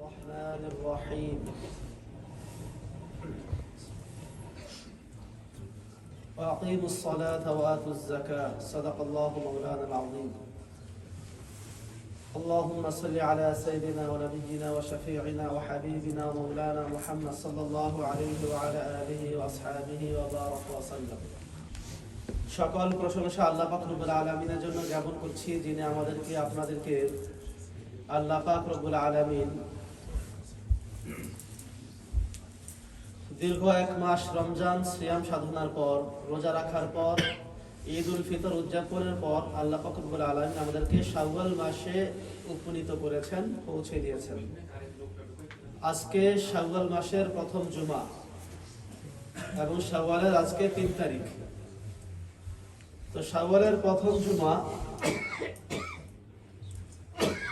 الرحمن الرحيم وأقيموا الصلاة وآتوا الزكاة صدق الله مولانا العظيم اللهم صل على سيدنا ونبينا وشفيعنا وحبيبنا ومولانا محمد صلى الله عليه وعلى آله وأصحابه وبارك وسلم সকল প্রশংসা আল্লাহ পাক রব্বুল আলামিনের জন্য জ্ঞাপন করছি, যিনি আমাদেরকে আপনাদেরকে আল্লাহ পাক রব্বুল আলামিন দীর্ঘ এক মাস রমজান সিয়াম সাধনার পর, রোজা রাখার পর, ঈদ উল ফিতর উদযাপনের পর আল্লাহ পাক রব্বুল আলামিন আমাদেরকে শাওয়াল মাসে উপনীত করেছেন, পৌঁছে দিয়েছেন। আজকে শাওয়াল মাসের প্রথম জুমা এবং শাওয়ালের আজকে ৩ তারিখ। তো শাওয়ালের প্রথম জুমা,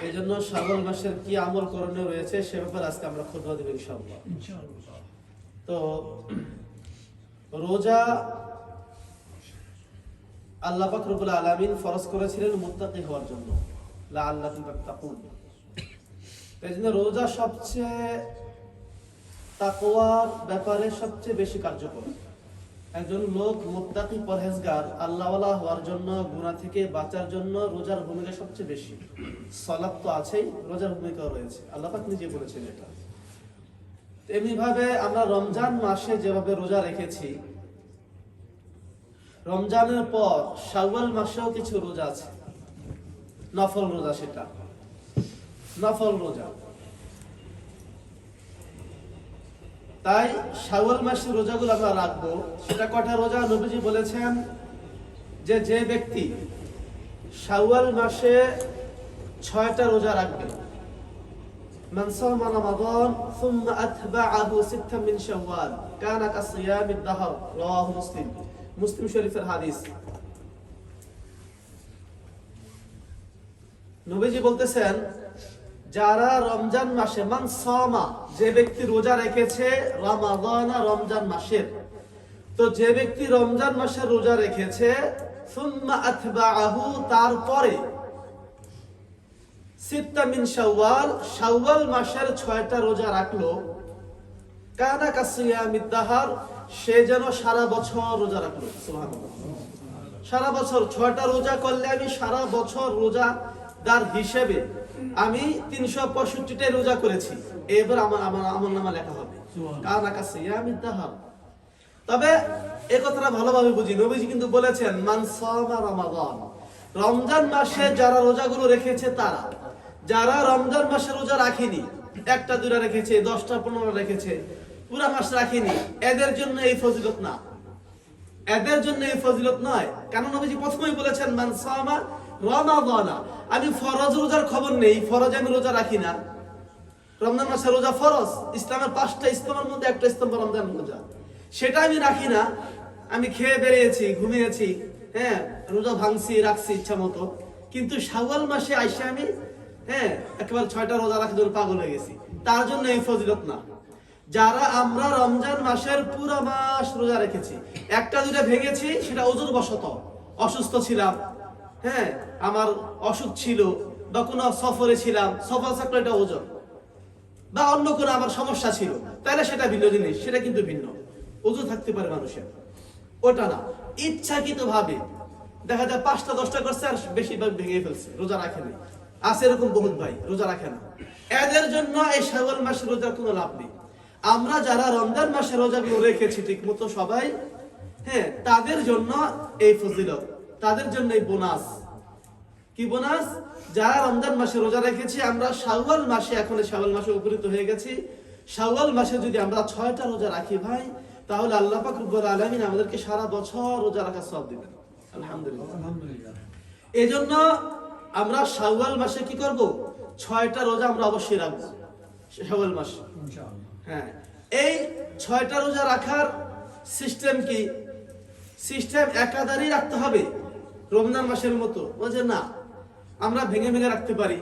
এই জন্য শাওয়াল মাসের কি আমল করণীয় রয়েছে সে ব্যাপারে আজকে আমরা খুতবা দেব ইনশাআল্লাহ। তো রোজা আল্লাহ পাক রব্বুল আলামিন ফরজ করেছিলেন মুত্তাকি হওয়ার জন্য, লাআল্লাকুম তাত্তাকুন। এই জন্য রোজা সবচেয়ে তাকওয়ার ব্যাপারে সবচেয়ে বেশি কার্যকর। একজন লোক মুত্তাকি পরহেজগার আল্লাহওয়ালা হওয়ার জন্য, গুনাহ থেকে বাঁচার জন্য রোজার ভূমিকা সবচেয়ে বেশি। সালাত তো আছেই, রোজার ভূমিকাও রয়েছে, আল্লাহ পাক নিজে বলেছেন এটা। এমনি ভাবে আমরা রমজান মাসে যেভাবে রোজা রেখেছি, রমজানের পর শাওয়াল মাসেও কিছু রোজা আছে, নফল রোজা, সেটা নফল রোজা। তাই শাওয়াল মাসের রোজাগুলো আমরা রাখবো। সেটা কটা রোজা? নবীজি বলেছেন যে যে ব্যক্তি শাওয়াল মাসে 6টা রোজা রাখবে, মান সামা রমাদান সুম্মা আতবাআহু সিত্তান মিন শাওয়াল কানা কাসিয়ামিদ দাহর, রাওয়াহু মুসলিম, মুসলিম শরীফের হাদিস। নবীজি বলতেছেন, যারা রমজান মাসে, মান সামা, যে ব্যক্তি রোজা রেখেছে রমাদান, রমজান মাসের, তো যে ব্যক্তি রমজান মাসের রোজা রেখেছে, সুম্মা আতবাআহু, তারপরে সিত্তা মিন শাওয়াল, শাওয়াল মাসের 6টা রোজা রাখলো, কানা কাসিয়ামিদ দাহর, সে যেন সারা বছর রোজা রাখলো। সুবহানাল্লাহ, সারা বছর 6টা রোজা করলে আমি সারা বছর রোজাদার হিসেবে আমি 365টাই রোজা করেছি, এবার আমার আমলনামা লেখা হবে কানা কাসিয়ামিদ দাহর। তবে এই কথাটা ভালোভাবে বুঝি, নবীজি কিন্তু বলেছেন মান সামা রমাদান, রমজান মাসে যারা রোজাগুলো রেখেছে তারা, যারা রমজান মাসে রোজা রাখেনি, 1টা 2টা রেখেছে, 10টা 15টা রেখেছে, পুরা মাস রাখেনি, এদের জন্য এই ফজিলত না, এদের জন্য এই ফজিলত নয়। কারণ নবীজি প্রথমেই বলেছেন মান সামা রমাদান। আমি ফরজ রোজার খবর নেই, ফরজ আমি রোজা রাখি না। রমজান মাসে রোজা ফরজ, ইসলামের 5টা স্তম্ভের মধ্যে একটা স্তম্ভ রমজান রোজা, সেটা আমি রাখি না। আমি খেয়ে বেরিয়েছি, ঘুমিয়েছি, হ্যাঁ, রোজা ভাঙছি, রাখছি ইচ্ছা মতো, কিন্তু শাওয়াল মাসে আইসে আমি একেবারে 6টা রোজা রাখার জন্য পাগল হয়ে গেছি, তার জন্য এই ফজিলত না। যারা আমরা রমজান মাসের পুরো মাস রোজা রেখেছি, 1টা 2টা ভেঙেছি, সেটা ওজুর বশত, অসুস্থ ছিলাম, হ্যাঁ, আমার অসুখ ছিল, বা কোনো সফরে ছিলাম, সফর থাকলে এটা ওজন, বা অন্য কোনো আমার সমস্যা ছিল, তাহলে সেটা ভিন্ন জিনিস, সেটা কিন্তু ভিন্ন। ওজু থাকতে পারে মানুষের, ওটা না। ইচ্ছাকৃত ভাবে দেখা যায় 5টা 10টা করছে আর বেশিরভাগ ভেঙে ফেলছে, রোজা রাখে না। আছে এরকম বহুত ভাই রোজা রাখে না, এদের জন্য এই শাওয়াল মাসের রোজার কোনো লাভ নেই। আমরা যারা রমজান মাসের রোজাগুলো রেখেছি ঠিক মতো সবাই, হ্যাঁ, তাদের জন্য এই ফজিলত, তাদের জন্য এই বোনাস। কি বোনাস? যারা রমজান মাসে রোজা রেখেছি, আমরা শাওয়াল মাসে, এখন শাওয়াল মাসে উপনীত হয়ে গেছি, শাওয়াল মাসে যদি আমরা 6টা রোজা রাখি ভাই, তাহলে আল্লাহ পাক রব্বুল আলামিন আমাদেরকে সারা বছর রোজা রাখার সওয়াব দিবেন। আলহামদুলিল্লাহ। এজন্য আমরা শাওয়াল মাসে কি করব? 6টা রোজা আমরা অবশ্যই রাখবো শাওয়াল মাসে, ইনশাআল্লাহ। হ্যাঁ, এই 6টা রোজা রাখার সিস্টেম কি? সিস্টেম একাধারেই রাখতে হবে রমজান মাসের মতো, বুঝে না? আমরা ভেঙে ভেঙে রাখতে পারি।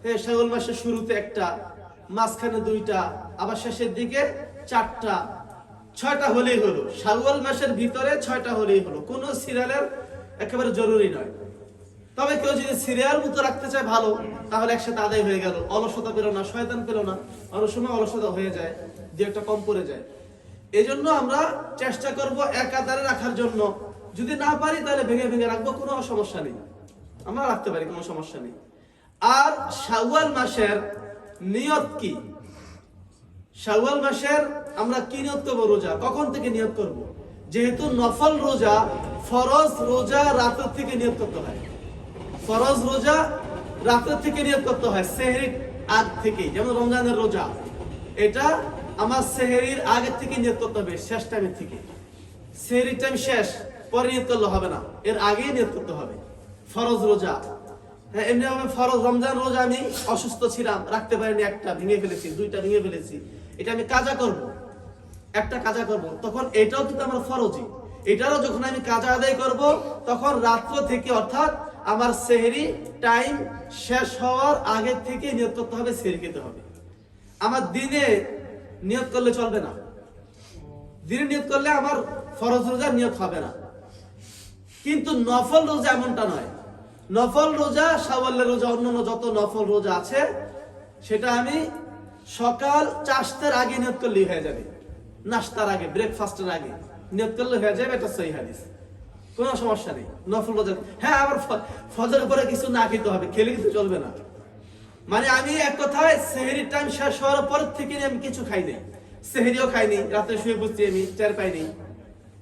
হ্যাঁ, শাওয়াল মাসের শুরুতে 1টা, মাঝখানে 2টা, আবার শেষের দিকে 4টা, 6টা হলেই হলো। শাওয়াল মাসের ভিতরে 6টা হলেই হলো, কোনো সিরিয়ালের একেবারে জরুরি নয়। তবে কেউ যদি সিরিয়াল মতো রাখতে চায় ভালো, তাহলে একসাথে আদায় হয়ে গেল, অলসতা পেল না, শয়তান পেল না। অনেক সময় অলসতা হয়ে যায়, যে একটা কম পড়ে যায়। এই জন্য আমরা চেষ্টা করব একাধারে রাখার জন্য। যদি না পারি তাহলে ভেঙে ভেঙে রাখবো, কোনো সমস্যা নেই, আমরা রাখতে পারি, কোনো সমস্যা নেই। আর শাওয়াল মাসের নিয়ত কি? শাওয়াল মাসের আমরা কি নিয়ত করবো? রোজা কখন থেকে নিয়ত করব? যেহেতু নফল রোজা, ফরজ রোজা রাতের থেকে নিয়ত করতে হয়। ফরজ রোজা রাতের থেকে নিয়ত করতে হয়, সেহরির আগ থেকে। যেমন রমজানের রোজা, এটা আমার সেহরির আগের থেকে নিয়ত করতে হবে, শেষ টাইমের থেকে। সেহরির টাইম শেষ, পরে নিয়ত করলে হবে না, এর আগেই নিয়ত করতে হবে। ফরজ রোজা, হ্যাঁ, এমনি ভাবে ফরজ রমজান রোজা আমি অসুস্থ ছিলাম, রাখতে পারিনি, একটা ভেঙে ফেলেছি, দুইটা ভেঙে ফেলেছি, এটা আমি কাজা করব, একটা কাজা করব, তখন এটাও কিন্তু আমার ফরজই। এটারও যখন আমি কাজা আদায় করব, তখন রাত্র থেকে, অর্থাৎ আমার সেহরি টাইম শেষ হওয়ার আগে থেকে নিয়ত করতে হবে, সেহরি খেতে হবে। আমার দিনে নিয়ত করলে চলবে না, দিনে নিয়ত করলে আমার ফরজ রোজা নিয়ত হবে না। কিন্তু নফল রোজা এমনটা নয়। নফল রোজা, শাওয়ালের রোজা, অন্যান্য যত নফল রোজা আছে, সেটা আমি সকাল চাষতের আগে নিয়ত করলেই হয়ে যাবে, নাস্তার আগে, ব্রেকফাস্টের আগে নিয়ত করলে হয়ে যাবে, এটা সহিহ হাদিস, কোনো সমস্যা নেই। নফল রোজা, হ্যাঁ, আবার ফজরের পরে কিছু না খেতে হবে, খেলে কিন্তু চলবে না। মানে আমি এক কথায় সেহরির টাইম শেষ হওয়ার পর থেকে আমি কিছু খাই নাই, সেহরিও খাইনি, রাতে শুয়ে বসছি আমি, টের পাইনি,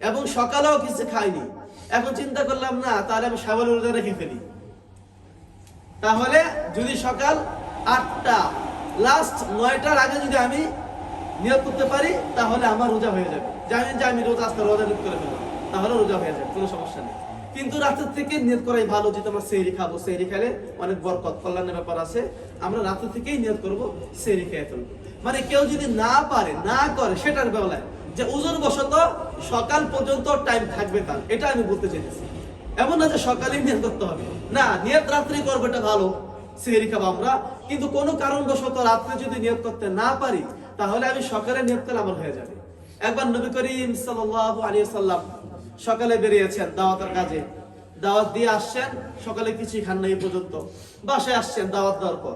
এবং সকালেও কিছু খাইনি। এখন চিন্তা করলাম না, তাহলে আমি শাওয়ালের রোজা রেখে ফেলি। তাহলে যদি সকাল 8টা, লাস্ট 9টার আগে যদি আমি নিয়ত করতে পারি, তাহলে আমার রোজা হয়ে যাবে। যে আমি রোজা আজকে রোজা নিয়ত করে ফেললাম, তাহলে রোজা হয়ে যাবে, কোনো সমস্যা নেই। কিন্তু রাতের থেকে নিয়ত করাই ভালো, যেহেতু আমরা সেহরি খাবো, সেহরি খেলে অনেক বরকত, কল্যাণের ব্যাপার আছে। আমরা রাতের থেকেই নিয়ত করবো, সেহরি খেয়ে ফেলবো। মানে কেউ যদি না পারে, না করে, সেটার বেলায় যে ওজোর বশত সকাল পর্যন্ত টাইম থাকবে তার, এটা আমি বলতে চাইতেছি। এমন না যে সকালে নিয়ত করতে হবে, না, নিয়ত রাত্রে করবো, এটা ভালো, সেহরি খাবো আমরা। কিন্তু কোনো কারণবশত রাত্রে যদি নিয়ত করতে না পারি, তাহলে আমি সকালে নিয়ত করলে আমার হয়ে যাবে। একবার নবী করিম সাল্লাল্লাহু আলাইহি ওয়াসাল্লাম সকালে বেরিয়েছেন দাওয়াতের কাজে, দাওয়াত দিয়ে আসছেন, সকালে কিছুই খান না এই পর্যন্ত, বাসায় আসছেন দাওয়াত দেওয়ার পর।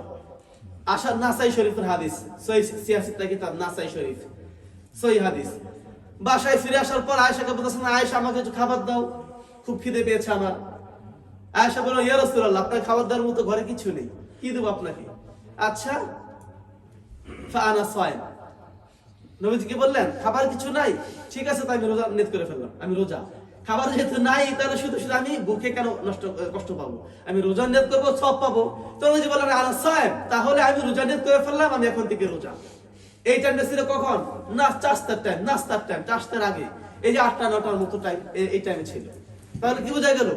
আসার নাসাই শরীফের হাদিস, সহিহ 86টা কিতাব, নাসাই শরীফ, সহিহ হাদিস। বাসায় ফিরে আসার পর আয়েশাকে বলতেছেন, আয়েশা আমাকে একটু খাবার দাও, খুব খিদে পেয়েছে আমার। আয়েশা বলল, ইয়া রাসূলুল্লাহ, আপনার খাবার দেওয়ার মতো ঘরে কিছু নেই, কি দেবো আপনাকে? আচ্ছা, ফাআনা সাইম। নবীজি বললেন, খাবার কিছু নাই, ঠিক আছে, তাই আমি রোজা নিয়ত করে ফেললাম, আমি রোজা। খাবার যেহেতু নাই, তাহলে শুধু শুধু আমি বুকে কেন কষ্ট পাবো? আমি রোজা নিয়ত করবো, সব পাবো। তো নবীজি বললেন, আনা সাইম, তাহলে আমি রোজা নিয়ত করে ফেললাম, আমি এখন থেকে রোজা। এই টাইমটা ছিল কখন? নাস্তার টাইম, নাস্তার টাইম, চাষতের আগে, এই যে 8টা 9টার মতো টাইম, এই টাইমে ছিল। তাহলে কি বোঝা গেল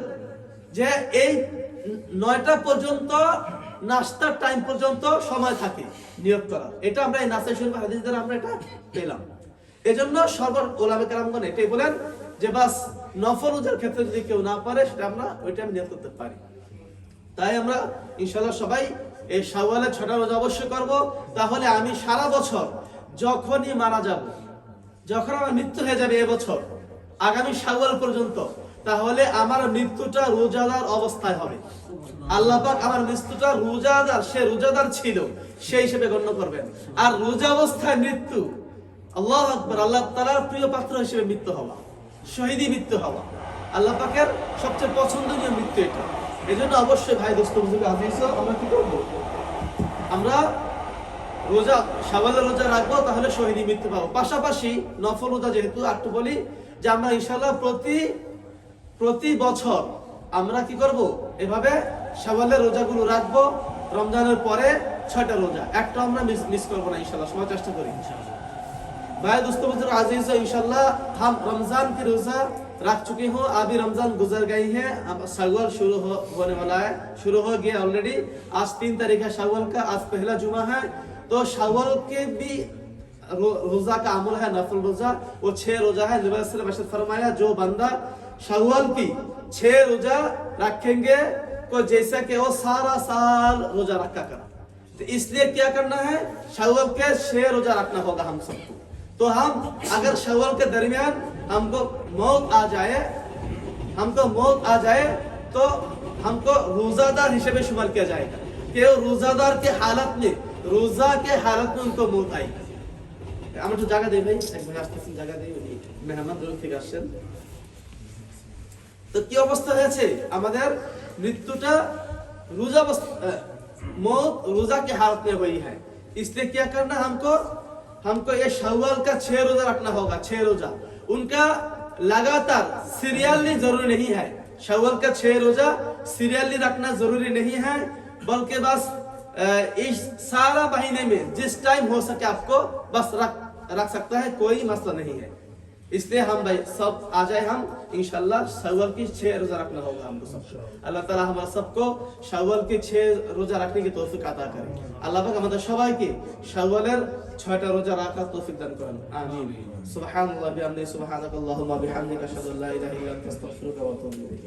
যে এই 9টা পর্যন্ত, নাস্তার টাইম পর্যন্ত সময় থাকে নিয়ত করা। এটা আমরা এই নাসাই শরীফের হাদিস দ্বারা আমরা এটা পেলাম। এজন্য সর্ব ওলামা কেরামগণ এটাই বলেন যে বাস নফল রোজার ক্ষেত্রে যদি কেউ না পারে, সেটা আমরা ওই টাইম নিয়ত করতে পারি। তাই আমরা ইনশাআল্লাহ সবাই এই শাওয়ালের 6টা রোজা অবশ্যই করব। তাহলে আমি সারা বছর যখনই মারা যাব, যখন আমার মৃত্যু হয়ে যাবে এবছর আগামী শাওয়াল পর্যন্ত, তাহলে আমার মৃত্যুটা রোজাদার অবস্থায় হবে। আল্লাহ পাক আমার মৃত্যুটা রোজাদার, সে রোজাদার ছিল সেই হিসেবে গণ্য করবেন। আর রোজা অবস্থায় মৃত্যু, আল্লাহু আকবার, আল্লাহ তাআলার প্রিয় পাত্র হিসেবে মৃত্যু হওয়া, শহীদি মৃত্যু হওয়া, আল্লাহ পাকের সবচেয়ে পছন্দনীয় মৃত্যু এটা। এজন্য অবশ্যই ভাই, দোস্ত, বুজুর্গ, আজিজ, আমরা কি করব? আমরা রোজা, শাওয়ালের রোজা রাখবো, তাহলে শহীদি মৃত্যু পাবো। পাশাপাশি নফল রোজা যেহেতু, একটু বলি যে আমরা ইনশাআল্লাহ প্রতি বছর আমরা কি করব? এভাবে শাওয়ালের রোজাগুলো রাখবো। রমজানের পরে 6টা রোজা, একটা আমরা মিস করবো না ইনশাআল্লাহ, সবাই চেষ্টা করি भाई दोस्तों बुजुर्ग अजीज, इंशाल्लाह हम रमजान की रोजा रख चुके हो। अभी रमजान गुजर गई है, अब शव्वाल होने वाला है, शुरू हो गया ऑलरेडी। आज 3 तारीख है शव्वाल का, आज पहला जुमा है। तो शव्वाल के भी रोजा का अमल है, नफल रोजा, वो 6 रोजा है। नबी सल्लल्लाहु अलैहि वसल्लम फरमाया, जो बंदा शव्वाल की 6 रोजा रखेंगे को जैसा कि वो सारा साल रोजा रखा करा। तो इसलिए क्या करना है, शव्वाल के 6 रोजा रखना होगा हम सबको। तो हम अगर शव्वाल के दरमियान हमको मौत आ जाए तो हमको रोजादार हिसाब शुमार किया जाएगा कि रोजादार के हालत में रोजा के हालत में उनको मौत आई। আমরা একটু জায়গা দেই ভাই, এক ভাই আসতেছেন, জায়গা দেই, উনি মেহমান দূর থেকে আসছেন। তো কি অবস্থা হয়েছে আমাদের মৃত্যুটা रोजा मौत रोजा की हालत में हुई है। इसलिए क्या करना हमको ये शव्वाल का 6 रोजा रखना होगा, 6 रोजा। उनका लगातार सीरियली जरूरी नहीं है, शव्वाल का 6 रोजा सीरियली रखना जरूरी नहीं है, बल्कि बस इस सारा महीने में जिस टाइम हो सके आपको बस रख सकता है, कोई मसला नहीं है। इसलिए हम भाई सब आ जाए, हम इंशाल्लाह शव्वाल की 6 रोजा रखना होगा हमको सबको। अल्लाह ताला हमारा सबको शव्वाल के 6 रोजा रखने की तौफीक अता करे। আল্লাহ পাক আমাদের সবাইকে শওয়ালের 6টা রোজা রাখার তৌফিক দান করেন, আমিন। সুবহানাল্লাহি ওয়া বিহামদিহি, সুবহানাকাল্লাহুম্মা বিহামদিকা, আশহাদু আল্লা ইলাহা ইল্লা আনতা, আস্তাগফিরুকা ওয়া আতুবু ইলাইক।